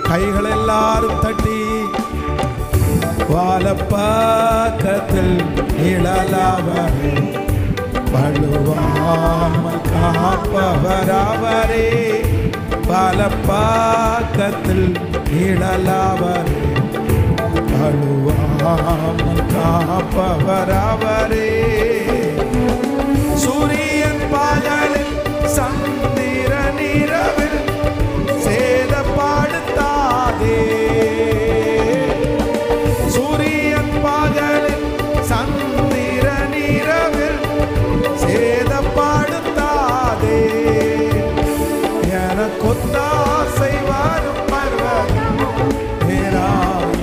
கைகள் எல்லாரும் தட்டி வாலப்பக்கத்தில் நிழலாவரே வழுவாமல் காப்பவராவரே வாலப்பக்கத்தில் நிழலாவரே வழுவாமல் காப்பவராவரே சூரியன் பகலில் சந்திரன் இரவில் சேதப்படுத்தாதே சூரியன் பகலில் சந்திரன் இரவில் சேதப்படுத்தாதே எனக்கொத்தாசை வரும் பர்வதம் நேராய்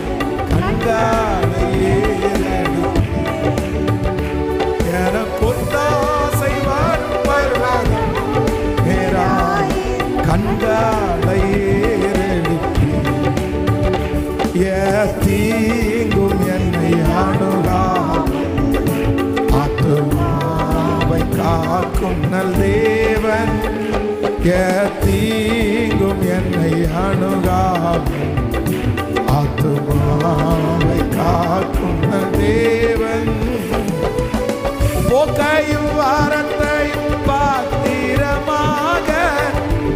கண்களை ஏறெடுக்கும் எனக்கொத்தாசை வரும் பர்வதம் நேராய் கண்களை ஏறெடுக்கும் தீங்கும் என்னை அணுகாது ஆத்துமாவை காக்கும் நல் தேவன் தீங்கும் என்னை அணுகாது ஆத்துமாவை காக்கும் நல் தேவன் போக்கையும் வாரத்தையும் பாத்திரமாக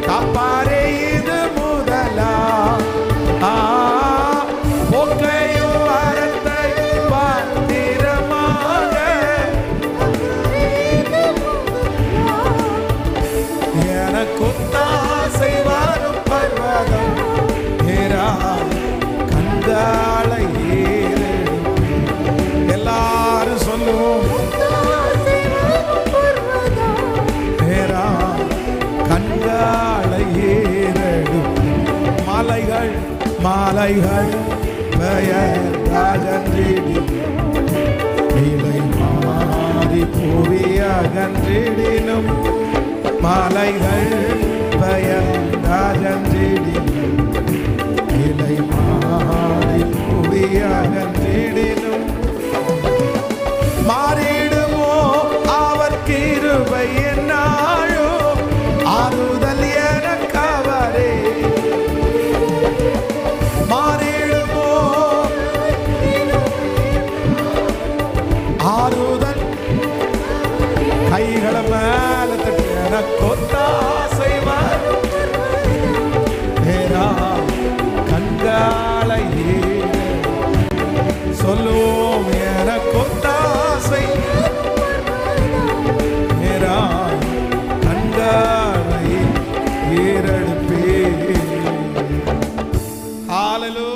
காப்பாரே இது முதலா போக்கையும் வாரத்தையும் பாத்திரமாக எனக்கொத்தாசை வரும் பர்வதம் நேராய் கண்களை ஏறெடுக்கும் எல்லாரும் சொல்லுவோம் நேராய் கண்களை ஏறெடுக்கும் மலைகள் மாலைகள் பெயர் அகன்றிடி நிலை மாறி புவி அகன்றிடினும் மலைகள் பெயர் அகன்றிடி நிலை மாறி புவி அகன்றிடினும் மாறிடுமோ அவர் கிருபை என்னாழோ ஆறுதல் எனக்கவரே மாறிடுமோ ஆறுதல் கைகளை மேல தட்டி எனக்கொத்தாசை வரும் நேராய் கண்களை சொல்லுவோம் எனக்கொத்தாசை நேராய் கண்களை ஏறெடுப்பே. ஹல்லேலூயா.